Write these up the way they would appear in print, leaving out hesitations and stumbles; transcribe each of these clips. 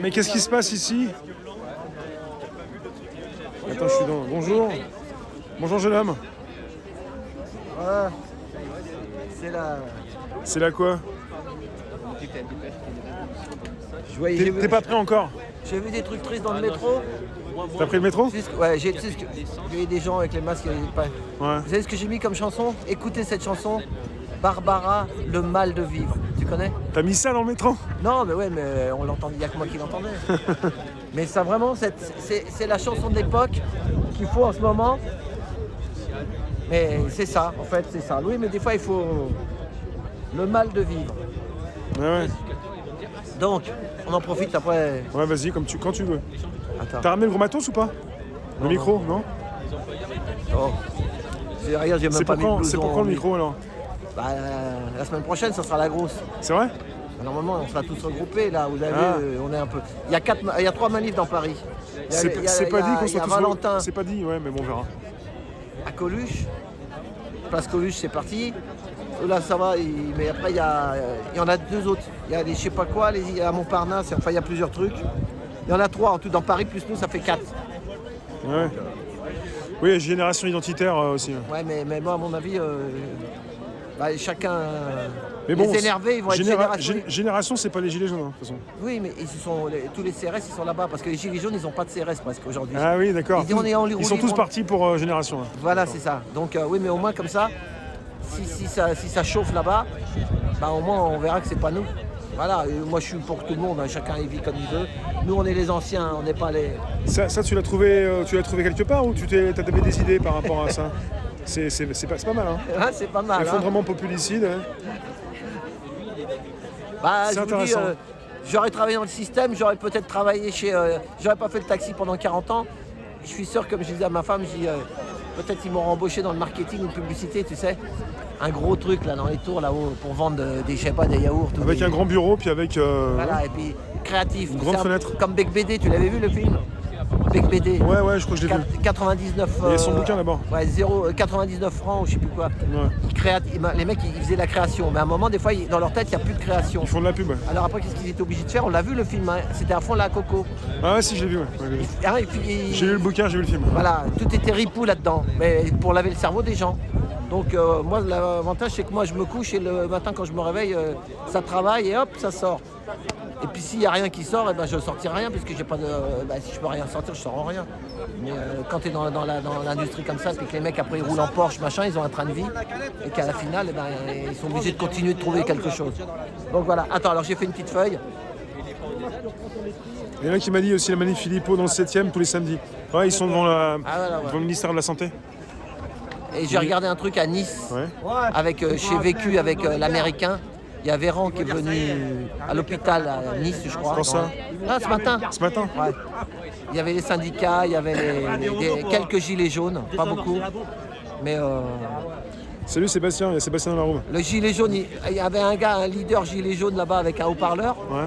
Mais qu'est-ce qui se passe ici? Attends, je suis dans... Bonjour. Bonjour, jeune homme. Voilà. C'est la... C'est là quoi? T'es pas prêt encore? J'ai vu des trucs tristes dans le métro. T'as pris le métro? Ouais, j'ai vu des gens avec les masques. Ouais. Vous savez ce que j'ai mis comme chanson? Écoutez cette chanson. Barbara, le mal de vivre. Tu connais? T'as mis ça dans le métro? Non, mais ouais, mais on l'entendait, il n'y a que moi qui l'entendais. Mais ça vraiment, c'est la chanson de l'époque qu'il faut en ce moment. Mais c'est ça, en fait, c'est ça. Oui, mais des fois, il faut le mal de vivre. Ouais. Donc, on en profite après. Ouais, vas-y, quand tu veux. Attends. T'as ramené le gros matos ou pas? Le micro, non? Oh. Regarde, j'ai même pas mis le blouson. C'est pour quand le micro alors? Bah, la semaine prochaine, ça sera la grosse. C'est vrai? Normalement, on sera tous regroupés là. Vous avez vu, on est un peu. Il y a 3 manifs dans Paris. C'est pas dit qu'on soit tous Valentin. C'est pas dit, ouais, mais bon, on verra. À Coluche, place Coluche, c'est parti. Là, ça va. Mais après, il y en a 2 autres. Il y a les je sais pas quoi, il y a Montparnasse. Enfin, il y a plusieurs trucs. Il y en a 3 en tout dans Paris plus nous, ça fait 4. Ouais. Oui, il y a Génération Identitaire aussi. Ouais, mais moi, à mon avis, chacun. Mais bon, les énervés, ils vont être Génération, c'est pas les Gilets jaunes, de toute façon. Oui, mais tous les CRS, ils sont là-bas, parce que les Gilets jaunes, ils n'ont pas de CRS presque aujourd'hui. Ah oui, d'accord. Ils sont tous partis pour Génération. Là. Voilà, c'est ça. Donc oui, mais au moins comme ça, si ça chauffe là-bas, au moins on verra que c'est pas nous. Voilà, moi je suis pour tout le monde, hein, chacun il vit comme il veut. Nous on est les anciens, on n'est pas les... Ça tu l'as trouvé quelque part ou t'avais des idées par rapport à ça? C'est pas mal, hein. Ah, c'est pas mal. L'effondrement populicide. Hein. Je vous dis, j'aurais travaillé dans le système, j'aurais peut-être travaillé j'aurais pas fait le taxi pendant 40 ans. Je suis sûr, comme je disais à ma femme, peut-être ils m'auront embauché dans le marketing ou publicité, tu sais. Un gros truc là dans les tours là-haut pour vendre des yaourts. Avec un grand bureau, puis avec... Voilà, et puis créatif. Une grande fenêtre. Comme Bec BD, tu l'avais vu le film? Bec BD. Ouais, je crois que je l'ai vu. 99... Il y a son bouquin là-bas. Ouais, 99 francs ou je sais plus quoi. Ouais. Les mecs, ils faisaient la création. Mais à un moment, des fois, dans leur tête, il n'y a plus de création. Ils font de la pub. Alors après, qu'est-ce qu'ils étaient obligés de faire? On l'a vu le film, hein. C'était à fond la coco. Ah ouais, si, je l'ai vu, ouais. J'ai lu le bouquin, j'ai vu le film. Voilà, tout était ripou là-dedans. Mais pour laver le cerveau des gens. Donc moi, l'avantage, c'est que moi, je me couche et le matin, quand je me réveille, ça travaille et hop, ça sort. Et puis s'il n'y a rien qui sort, je ne sortirai rien, puisque j'ai pas de. Si je peux rien sortir, je ne sors rien. Mais quand tu es dans l'industrie comme ça, puis que les mecs après ils roulent en Porsche, machin, ils ont un train de vie, et qu'à la finale, ils sont obligés de continuer de trouver quelque chose. Donc voilà. Attends, alors j'ai fait une petite feuille. Il y en a qui m'a dit aussi la manif Philippot dans le 7e tous les samedis. Ouais, ils sont devant le ministère de la Santé. Et j'ai regardé un truc à Nice, avec chez Vécu, avec l'Américain. Il y a Véran qui est venu à l'hôpital à Nice, je crois. Quand ça? Ah, ce matin. Ce matin? Ouais. Il y avait les syndicats, il y avait quelques gilets jaunes, pas beaucoup. Mais salut Sébastien, il y a Sébastien dans la roue. le gilet jaune, il y avait un leader gilet jaune là-bas avec un haut-parleur. Ouais.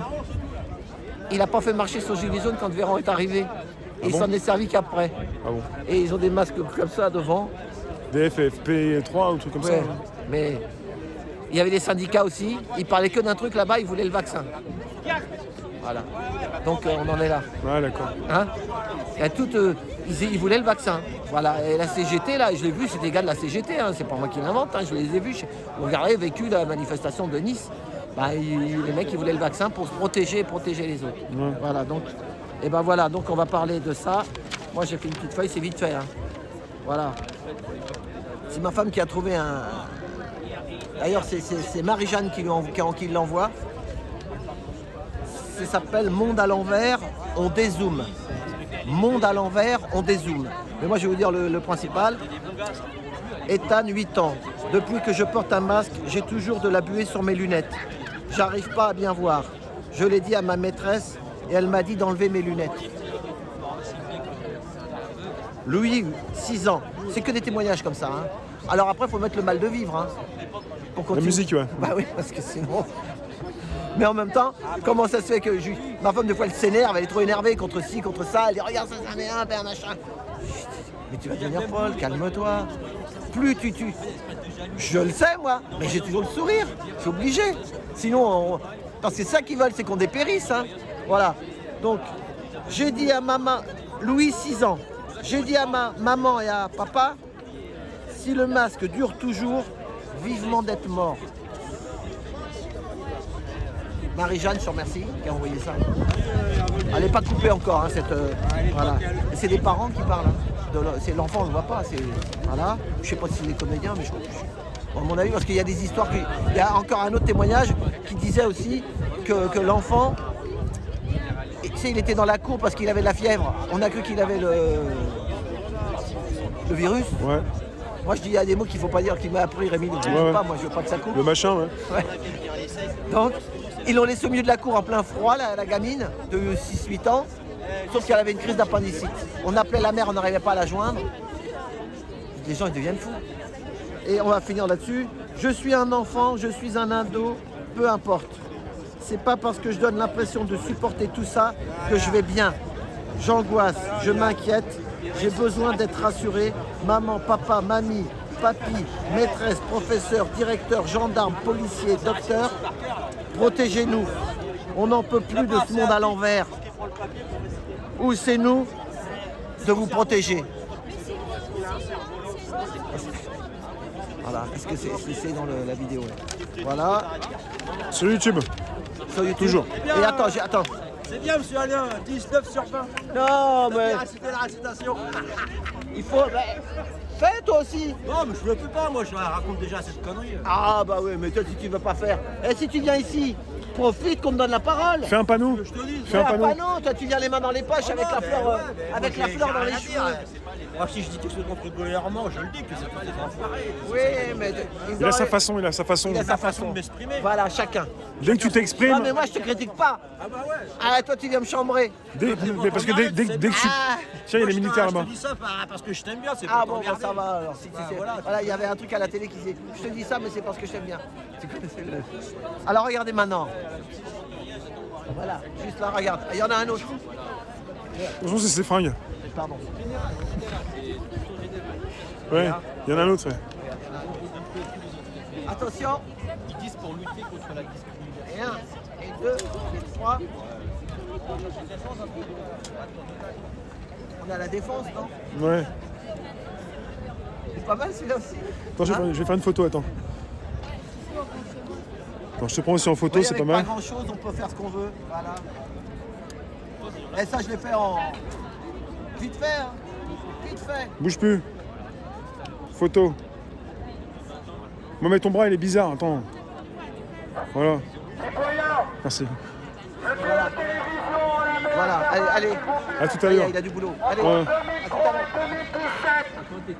Il n'a pas fait marcher son gilet jaune quand Véran est arrivé. Et il s'en est servi qu'après. Ah bon? Et ils ont des masques comme ça devant. Des FFP3 ou trucs comme ça. Mais il y avait des syndicats aussi. Ils parlaient que d'un truc là-bas, ils voulaient le vaccin. Voilà. Donc on en est là. Ouais, d'accord. Hein? Ils voulaient le vaccin. Voilà. Et la CGT, là, je l'ai vu, c'est des gars de la CGT, hein. C'est pas moi qui l'invente, hein. Je les ai vus. Vous regardez, vécu la manifestation de Nice. Les mecs, ils voulaient le vaccin pour se protéger et protéger les autres. Ouais. Voilà, donc, voilà, donc on va parler de ça. Moi, j'ai fait une petite feuille, c'est vite fait. Hein. Voilà. C'est ma femme qui a trouvé un... D'ailleurs, c'est Marie-Jeanne qui l'envoie. Ça s'appelle Monde à l'envers, on dézoome. Monde à l'envers, on dézoome. Mais moi, je vais vous dire le principal. Ethan, 8 ans. Depuis que je porte un masque, j'ai toujours de la buée sur mes lunettes. J'arrive pas à bien voir. Je l'ai dit à ma maîtresse et elle m'a dit d'enlever mes lunettes. Louis, 6 ans. C'est que des témoignages comme ça. Hein. Alors après, il faut mettre le mal de vivre. Hein, pour continuer. La musique, ouais. Bah oui, parce que sinon... Mais en même temps, comment ça se fait que ma femme, des fois, elle s'énerve, elle est trop énervée contre ci, contre ça. Elle dit, regarde, ça, c'est un machin. Mais tu vas devenir folle, calme-toi. Plus tu... Je le sais, moi, mais j'ai toujours le sourire. Je suis obligé. Sinon, parce que c'est ça qu'ils veulent, c'est qu'on dépérisse. Hein. Voilà. Donc, j'ai dit à maman, Louis 6 ans, j'ai dit à ma maman et à papa, si le masque dure toujours, vivement d'être mort. Marie-Jeanne, je te remercie, qui a envoyé ça. Elle n'est pas coupée encore, hein, cette. Voilà. Et c'est des parents qui parlent. Hein. C'est l'enfant, on ne le voit pas. Voilà. Je ne sais pas si c'est des comédiens, mais à mon avis, parce qu'il y a des histoires. Il y a encore un autre témoignage qui disait aussi que l'enfant, tu sais, il était dans la cour parce qu'il avait de la fièvre. On a cru qu'il avait le virus. Ouais. Moi, je dis, il y a des mots qu'il ne faut pas dire, qu'il m'a appris Rémi. Donc je ne dis pas, moi, je veux pas que ça coupe. Le machin, ouais. Ouais. Donc, ils l'ont laissé au milieu de la cour en plein froid, la gamine de 6-8 ans, sauf qu'elle avait une crise d'appendicite. On appelait la mère, on n'arrivait pas à la joindre. Les gens, ils deviennent fous. Et on va finir là-dessus. Je suis un enfant, je suis un ado, peu importe. C'est pas parce que je donne l'impression de supporter tout ça que je vais bien. J'angoisse, je m'inquiète, j'ai besoin d'être rassuré. Maman, papa, mamie, papy, maîtresse, professeur, directeur, gendarme, policier, docteur, protégez-nous. On n'en peut plus de ce monde à l'envers. Où c'est nous de vous protéger. Voilà, est-ce que c'est dans la vidéo là. Voilà. Sur YouTube. Sur YouTube. Toujours. Et attends. C'est bien, monsieur Alain, 19 sur 20. Non, mais Bien réciter la récitation. il faut. Fais toi aussi. Non, mais je le fais pas, moi, je raconte déjà cette connerie. Ah bah oui, mais toi si tu veux pas faire. Et si tu viens ici, profite qu'on me donne la parole. Fais un panneau. Je te dis, Fais un panneau. Toi tu viens les mains dans les poches avec la fleur, avec la fleur dans les cheveux. Moi, si je dis quelque chose contre régulièrement, je le dis que c'est pas des enfoirés. Oui, mais Il a sa façon, il a sa façon. Il a sa façon façon de m'exprimer. Voilà, chacun. Dès que tu Ah t'exprimes, mais moi je te critique pas. Ah bah ouais. Ah toi tu viens me chambrer. mais parce que dès que tu... Ah. Tiens, il y a les militaires Je là-bas. te dis ça parce que je t'aime bien, c'est Ah pas bon, bah, t'emmerder. ça va alors. Voilà. Voilà, il y avait un truc à la télé qui disait je te dis ça, mais c'est parce que je t'aime bien. Tu connaissais le. Alors regardez maintenant. Voilà, juste là, regarde. Il y en a un autre. Attention, c'est ses fringues. Pardon. Ouais, il y en a un autre. Ouais. Attention. Ils disent pour lutter contre la discrimination. Et 1, et 2, et 3. On a la défense, non? Ouais. C'est pas mal celui-là aussi. Attends, je vais faire une photo, attends. Attends, je te prends aussi en photo, Oui, c'est pas avec mal. Pas grand chose, on peut faire ce qu'on veut. Voilà. Et ça, je l'ai fait en. Vite fait, hein. Vite fait. Bouge plus. Photo. Moi, mais ton bras, il est bizarre, attends. Voilà. Merci. Voilà, allez. À tout à Allez, l'heure. il a du boulot. Allez, Ouais. à tout à l'heure.